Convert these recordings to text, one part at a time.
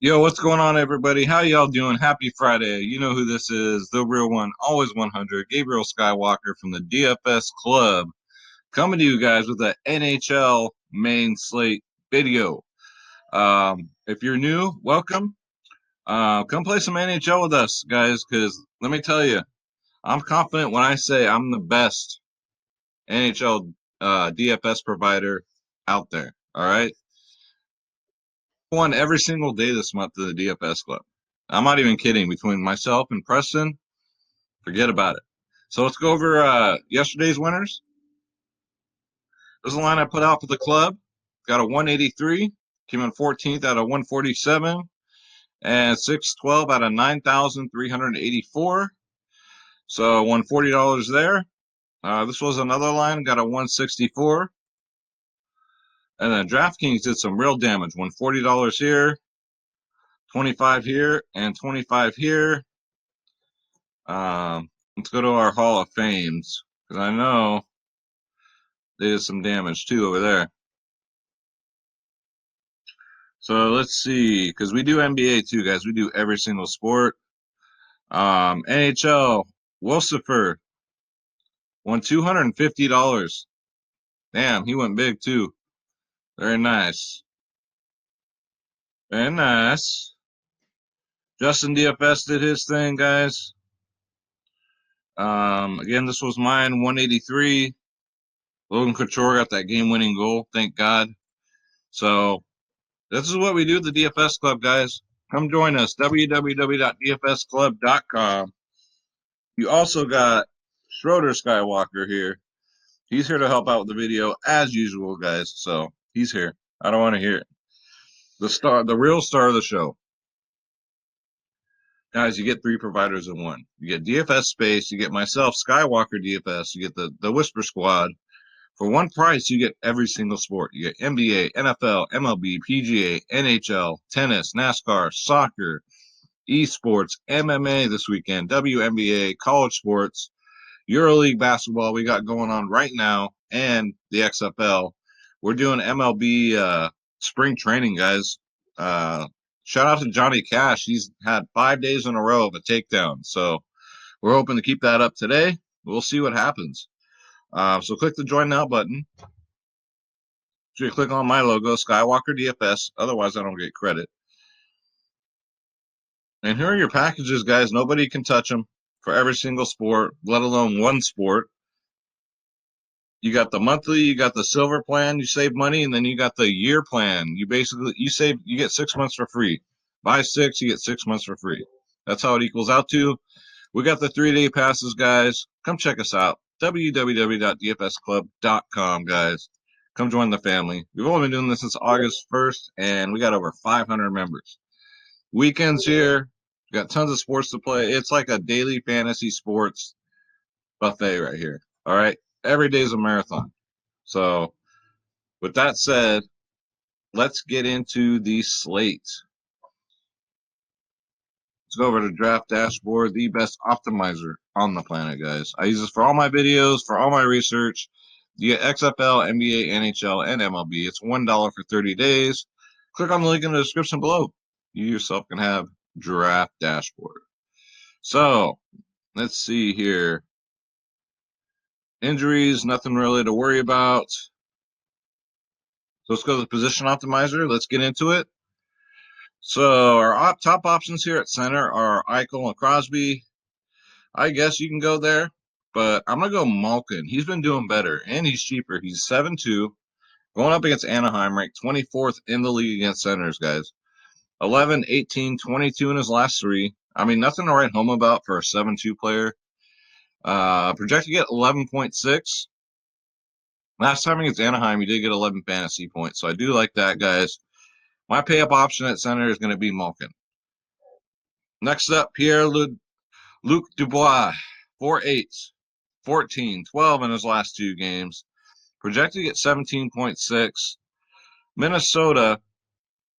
Yo, what's going on, everybody? How y'all doing? Happy Friday. You know who this is, the real one, always 100, Gabriel Skywalker from the DFS Club, coming to you guys with an NHL main slate video. If you're new, welcome. Come play some NHL with us, guys, because let me tell you, I'm confident when I say I'm the best NHL DFS provider out there. All right? Won every single day this month of the DFS Club. I'm not even kidding. Between myself and Preston, forget about it. So let's go over yesterday's winners. This is the line I put out for the club. Got a 183, came in 14th out of 147, and 612 out of 9,384. So I won $40 there. This was another line, got a 164. And then DraftKings did some real damage. Won $40 here, 25 here, and 25 here. Let's go to our Hall of Fames, because I know they did some damage too over there. So let's see, because we do NBA too, guys. We do every single sport. NHL, Wolsifer won $250. Damn, he went big too. Very nice. Very nice. Justin DFS did his thing, guys. Again, this was mine, 183. Logan Couture got that game-winning goal, thank God. So this is what we do at the DFS Club, guys. Come join us, www.dfsclub.com. You also got Schroeder Skywalker here. He's here to help out with the video as usual, guys. So he's here. I don't want to hear it. The real star of the show. Guys, you get three providers in one. You get DFS Space, you get myself, Skywalker DFS, you get the Whisper Squad. For one price, you get every single sport. You get NBA, NFL, MLB, PGA, NHL, tennis, NASCAR, soccer, esports, MMA this weekend, WNBA, college sports, EuroLeague basketball we got going on right now, and the XFL. We're doing MLB spring training, guys. Shout out to Johnny Cash. He's had 5 days in a row of a takedown. So we're hoping to keep that up today. We'll see what happens. So click the join now button. So you click on my logo, Skywalker DFS. Otherwise, I don't get credit. And here are your packages, guys. Nobody can touch them for every single sport, let alone one sport. You got the monthly, you got the silver plan, you save money, and then you got the year plan. You get 6 months for free. Buy six, you get 6 months for free. That's how it equals out to. We got the 3-day passes, guys. Come check us out. www.dfsclub.com, guys. Come join the family. We've only been doing this since August 1st, and we got over 500 members. Weekends here, we got tons of sports to play. It's like a daily fantasy sports buffet right here. All right. Every day is a marathon. So, with that said, let's get into the slate. Let's go over to Draft Dashboard, the best optimizer on the planet, guys. I use this for all my videos, for all my research. You get XFL, NBA, NHL, and MLB. It's $1 for 30 days. Click on the link in the description below. You yourself can have Draft Dashboard. So, let's see here. Injuries, nothing really to worry about. So let's go to the position optimizer. Let's get into it. So our top options here at center are Eichel and Crosby. I guess you can go there, but I'm going to go Malkin. He's been doing better, and he's cheaper. He's 7-2, going up against Anaheim, ranked 24th in the league against centers, guys. 11, 18, 22 in his last three. I mean, nothing to write home about for a 7-2 player. Projected to get 11.6. Last time against Anaheim, he did get 11 fantasy points, so I do like that, guys. My pay-up option at center is going to be Malkin. Next up, Luc Dubois, 4-8, 14, 12 in his last two games. Projected to get 17.6. Minnesota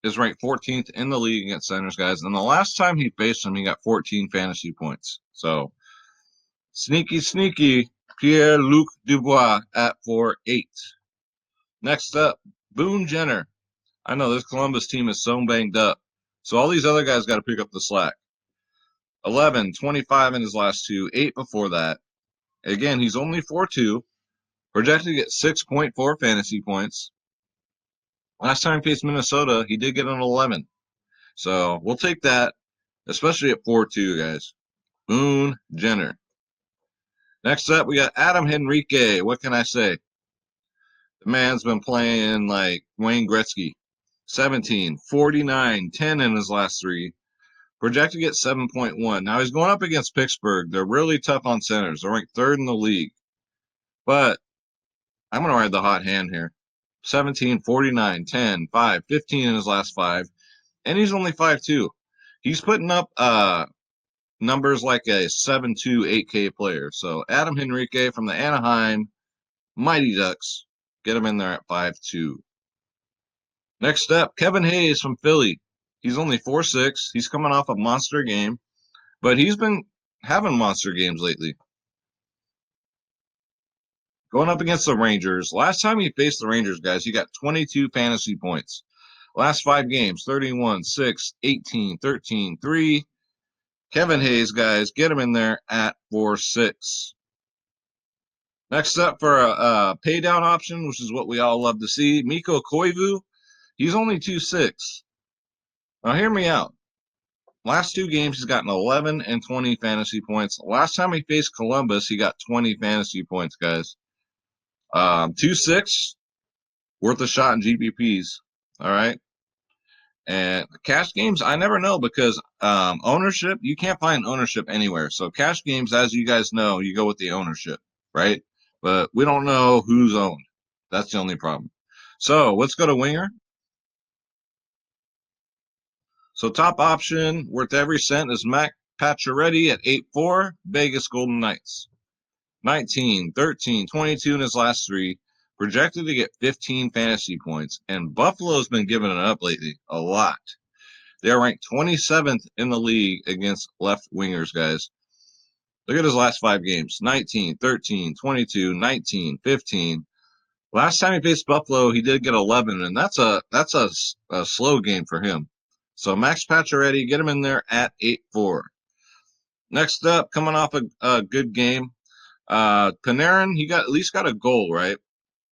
is ranked 14th in the league against centers, guys. And the last time he faced them, he got 14 fantasy points. So, sneaky, Pierre-Luc Dubois at 4-8. Next up, Boone Jenner. I know this Columbus team is so banged up, So all these other guys got to pick up the slack. 11, 25 in his last two, 8 before that. Again, he's only 4-2, projected to get 6.4 fantasy points. Last time he faced Minnesota, he did get an 11. So we'll take that, especially at 4-2, guys. Boone Jenner. Next up, we got Adam Henrique. What can I say? The man's been playing like Wayne Gretzky. 17, 49, 10 in his last three. Projected to get 7.1. Now he's going up against Pittsburgh. They're really tough on centers. They're ranked third in the league. But I'm going to ride the hot hand here. 17, 49, 10, 5, 15 in his last five. And he's only 5'2". He's putting up numbers like a 7'2", 8K player. So Adam Henrique from the Anaheim Mighty Ducks. Get him in there at 5'2". Next up, Kevin Hayes from Philly. He's only 4'6". He's coming off a monster game, but he's been having monster games lately. Going up against the Rangers. Last time he faced the Rangers, guys, he got 22 fantasy points. Last 5 games, 31, 6, 18, 13, 3. Kevin Hayes, guys, get him in there at 4'6". Next up for a pay down option, which is what we all love to see, Mikko Koivu. He's only 2'6". Now, hear me out. Last 2 games, he's gotten 11 and 20 fantasy points. Last time he faced Columbus, he got 20 fantasy points, guys. 2'6", worth a shot in GPPs. All right. And cash games, I never know because ownership, you can't find ownership anywhere. So cash games, as you guys know, you go with the ownership, right? But we don't know who's owned. That's the only problem. So let's go to winger. So top option, worth every cent, is Mac Pacioretty at 8'4", Vegas Golden Knights. 19, 13, 22 in his last 3. Projected to get 15 fantasy points. And Buffalo's been giving it up lately, a lot. They're ranked 27th in the league against left wingers, guys. Look at his last 5 games. 19, 13, 22, 19, 15. Last time he faced Buffalo, he did get 11, and that's a slow game for him. So Max Pacioretty, get him in there at 8'4". Next up, coming off a good game, Panarin, he at least got a goal, right?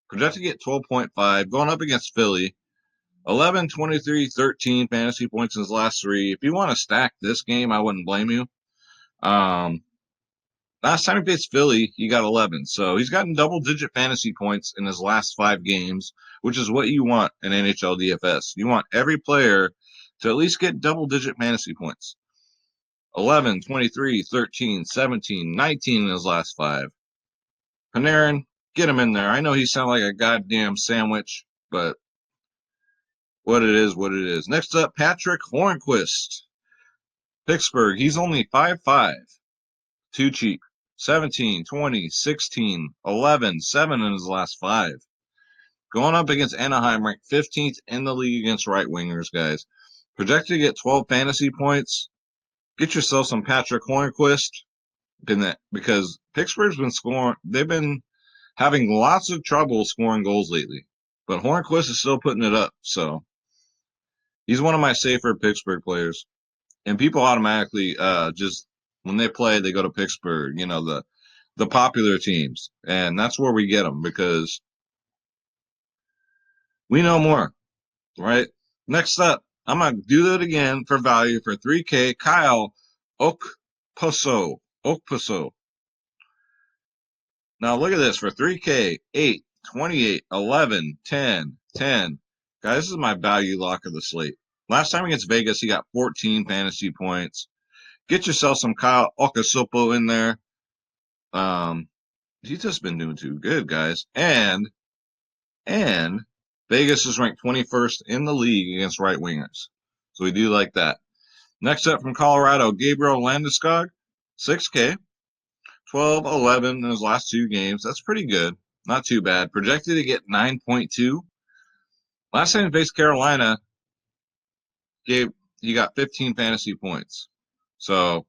Projected to get 12.5, going up against Philly. 11, 23, 13 fantasy points in his last 3. If you want to stack this game, I wouldn't blame you. Last time he faced Philly, he got 11. So he's gotten double-digit fantasy points in his last 5 games, which is what you want in NHL DFS. You want every player to at least get double-digit fantasy points. 11, 23, 13, 17, 19 in his last 5. Panarin, get him in there. I know he sounds like a goddamn sandwich, but what it is, what it is. Next up, Patrick Hornquist. Pittsburgh, he's only 5'5". Too cheap. 17, 20, 16, 11, 7 in his last 5. Going up against Anaheim, ranked 15th in the league against right wingers, guys. Projected to get 12 fantasy points. Get yourself some Patrick Hornquist because Pittsburgh's been scoring. They've been having lots of trouble scoring goals lately. But Hornquist is still putting it up, so he's one of my safer Pittsburgh players. And people automatically just when they play, they go to Pittsburgh, the popular teams. And that's where we get them because we know more, right? Next up, I'm going to do that again for value for 3K, Kyle Okposo. Now look at this for 3K, 8, 28, 11, 10, 10. Guys, this is my value lock of the slate. Last time against Vegas, he got 14 fantasy points. Get yourself some Kyle Okasopo in there. He's just been doing too good, guys. And Vegas is ranked 21st in the league against right wingers. So we do like that. Next up from Colorado, Gabriel Landeskog, 6K, 12, 11 in his last 2 games. That's pretty good. Not too bad. Projected to get 9.2. Last time he faced Carolina, he got 15 fantasy points. So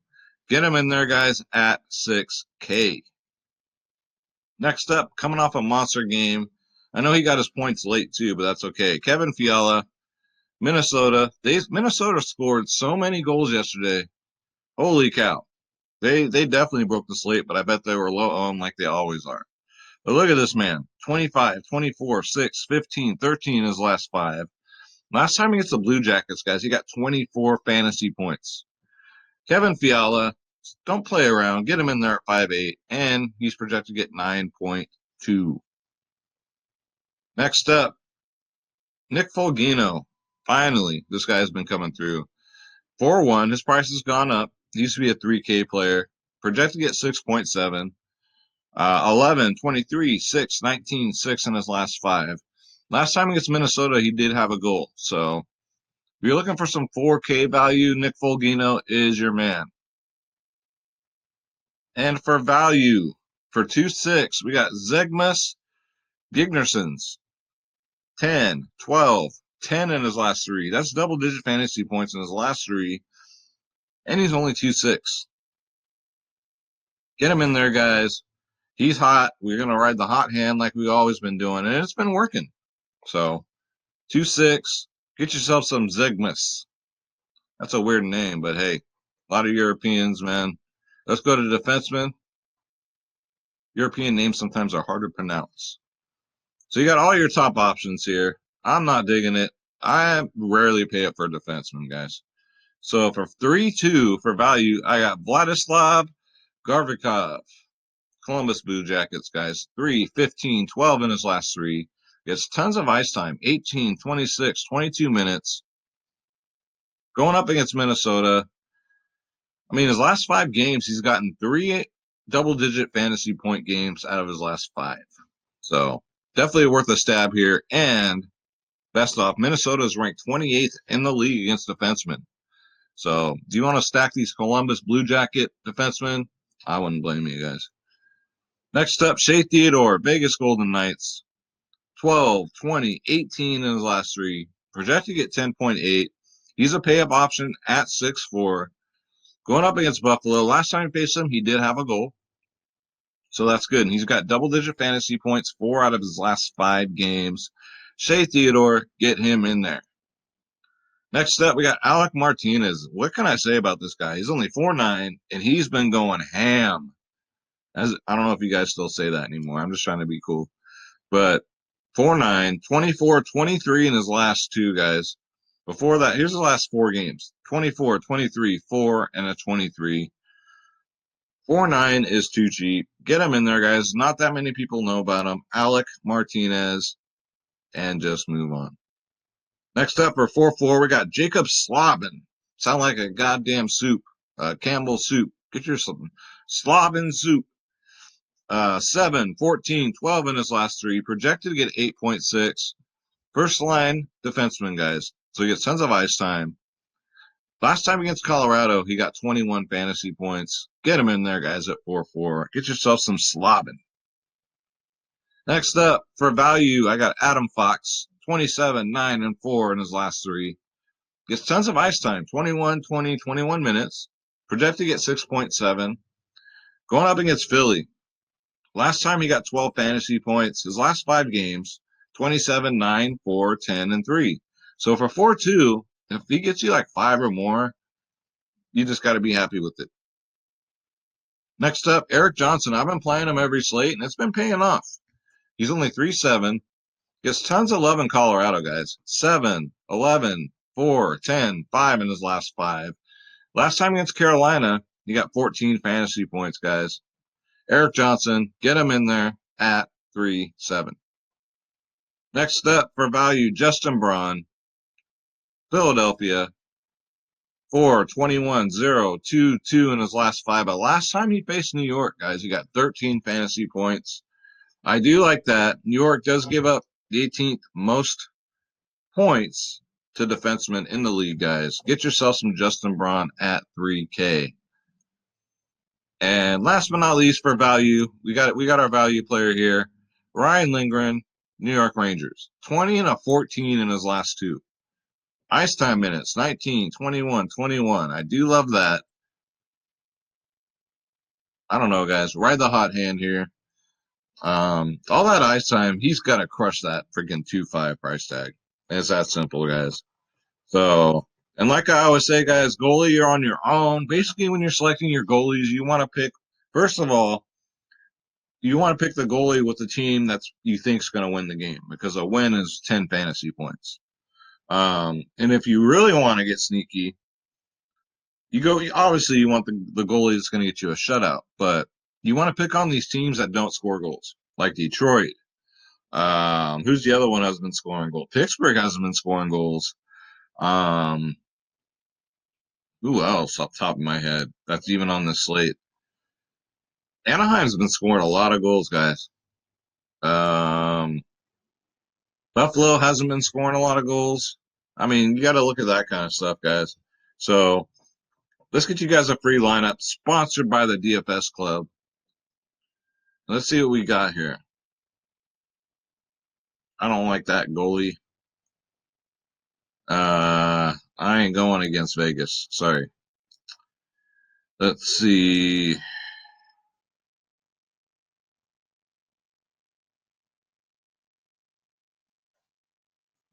get him in there, guys, at 6K. Next up, coming off a monster game. I know he got his points late too, but that's okay. Kevin Fiala, Minnesota scored so many goals yesterday. Holy cow. They definitely broke the slate, but I bet they were low on like they always are. But look at this man. 25, 24, 6, 15, 13 in his last five. Last time against the Blue Jackets, guys, he got 24 fantasy points. Kevin Fiala, don't play around. Get him in there at 5'8", and he's projected to get 9.2. Next up, Nick Foligno. Finally, this guy's been coming through. 4-1, his price has gone up. He used to be a 3K player. Projected to get 6.7. 11, 23, 6, 19, 6 in his last five. Last time against Minnesota, he did have a goal. So if you're looking for some 4K value, Nick Foligno is your man. And for value, for 2-6, we got Zegmas Gignersons. 10, 12, 10 in his last three. That's double-digit fantasy points in his last three. And he's only 2-6. Get him in there, guys. He's hot. We're going to ride the hot hand like we've always been doing, and it's been working. So 2-6, get yourself some Zegmas. That's a weird name, but hey, a lot of Europeans, man. Let's go to defenseman. European names sometimes are hard to pronounce. So you got all your top options here. I'm not digging it. I rarely pay up for a defenseman, guys. So for 3-2 for value, I got Vladislav Garvikov, Columbus Blue Jackets, guys. 3, 15, 12 in his last three. Gets tons of ice time, 18, 26, 22 minutes. Going up against Minnesota. I mean, his last 5 games, he's gotten 3 double-digit fantasy point games out of his last 5. So definitely worth a stab here. And best off, Minnesota is ranked 28th in the league against defensemen. So do you want to stack these Columbus Blue Jacket defensemen? I wouldn't blame you guys. Next up, Shea Theodore, Vegas Golden Knights. 12, 20, 18 in his last three. Projected to get 10.8. He's a pay-up option at 6'4". Going up against Buffalo. Last time he faced him, he did have a goal. So that's good. And he's got double-digit fantasy points 4 out of his last 5 games. Shea Theodore, get him in there. Next up, we got Alec Martinez. What can I say about this guy? He's only 4'9", and he's been going ham. I don't know if you guys still say that anymore. I'm just trying to be cool. But 4'9", 24, 23 in his last 2, guys. Before that, here's the last 4 games. 24, 23, 4, and a 23. 4'9" is too cheap. Get him in there, guys. Not that many people know about him. Alec Martinez, and just move on. Next up for 4-4, we got Jacob Slavin. Sound like a goddamn soup. Campbell's soup. Get your some Slavin soup. 7, 14, 12 in his last 3. Projected to get 8.6. First line defenseman, guys. So he gets tons of ice time. Last time against Colorado, he got 21 fantasy points. Get him in there, guys, at 4-4. Get yourself some Slavin. Next up, for value, I got Adam Fox. 27, 9, and 4 in his last 3. Gets tons of ice time, 21, 20, 21 minutes. Projected to get 6.7. Going up against Philly. Last time he got 12 fantasy points. His last 5 games, 27, 9, 4, 10, and 3. So for 4-2, if he gets you like 5 or more, you just got to be happy with it. Next up, Eric Johnson. I've been playing him every slate, and it's been paying off. He's only 3-7. Gets tons of love in Colorado, guys. 7, 11, 4, 10, 5 in his last 5. Last time against Carolina, he got 14 fantasy points, guys. Eric Johnson, get him in there at 3-7. Next up for value, Justin Braun, Philadelphia, 4, 21, 0, 2, 2 in his last 5. But last time he faced New York, guys, he got 13 fantasy points. I do like that. New York does give up the 18th most points to defensemen in the league, guys. Get yourself some Justin Braun at 3K. And last but not least, for value, we got our value player here, Ryan Lindgren, New York Rangers. 20 and a 14 in his last 2. Ice time minutes, 19, 21, 21. I do love that. I don't know, guys. Ride the hot hand here. All that ice time, he's got to crush that freaking 2.5 price tag. It's that simple, guys. So, and like I always say, guys, goalie, you're on your own. Basically, when you're selecting your goalies, you want to pick, first of all, you want to pick the goalie with the team that's you think's going to win the game because a win is 10 fantasy points. And if you really want to get sneaky, you go, obviously, you want the goalie that's going to get you a shutout, but you want to pick on these teams that don't score goals, like Detroit. Who's the other one that's been scoring goals? Pittsburgh hasn't been scoring goals. Um, who else off the top of my head that's even on this slate? Anaheim's been scoring a lot of goals, guys. Um, Buffalo hasn't been scoring a lot of goals. I mean, you got to look at that kind of stuff, guys. So let's get you guys a free lineup sponsored by the DFS Club. Let's see what we got here. I don't like that goalie. I ain't going against Vegas. Sorry. Let's see.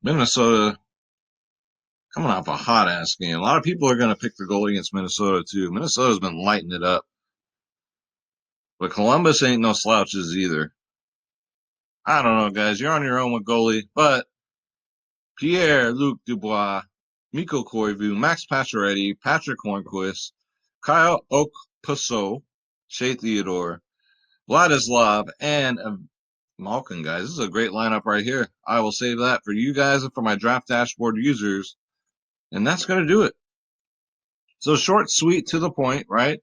Minnesota coming off a hot ass game. A lot of people are going to pick the goalie against Minnesota too. Minnesota's been lighting it up, but Columbus ain't no slouches either. I don't know, guys. You're on your own with goalie, but Pierre-Luc Dubois, Mikko Koivu, Max Pacioretty, Patrick Hornquist, Kyle Okposo, Shea Theodore, Vladislav, and Malkin, guys. This is a great lineup right here. I will save that for you guys and for my draft dashboard users. And that's going to do it. So short, sweet, to the point, right?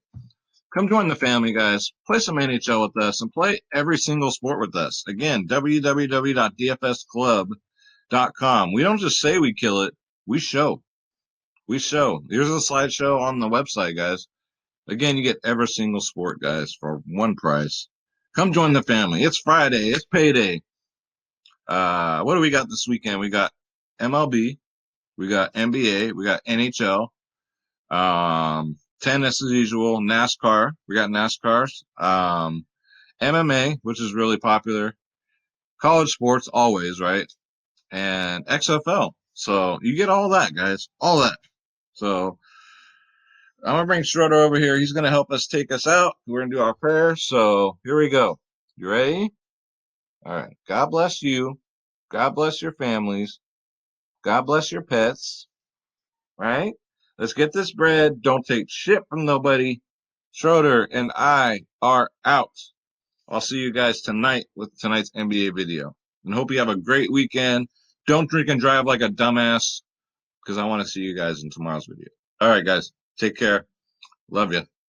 Come join the family, guys. Play some NHL with us and play every single sport with us. Again, www.dfsclub.com. We don't just say we kill it, we show. We show. Here's a slideshow on the website, guys. Again, you get every single sport, guys, for one price. Come join the family. It's Friday. It's payday. What do we got this weekend? We got MLB. We got NBA. We got NHL. Tennis as usual. NASCAR. We got NASCARs. MMA, which is really popular. College sports, always, right? And XFL. So you get all that, guys. All that. So I'm gonna bring Schroeder over here. He's gonna help us take us out. We're gonna do our prayer. So here we go. You ready? All right. God bless you. God bless your families. God bless your pets. Right? Let's get this bread. Don't take shit from nobody. Schroeder and I are out. I'll see you guys tonight with tonight's NBA video. And hope you have a great weekend. Don't drink and drive like a dumbass because I want to see you guys in tomorrow's video. All right, guys. Take care. Love you.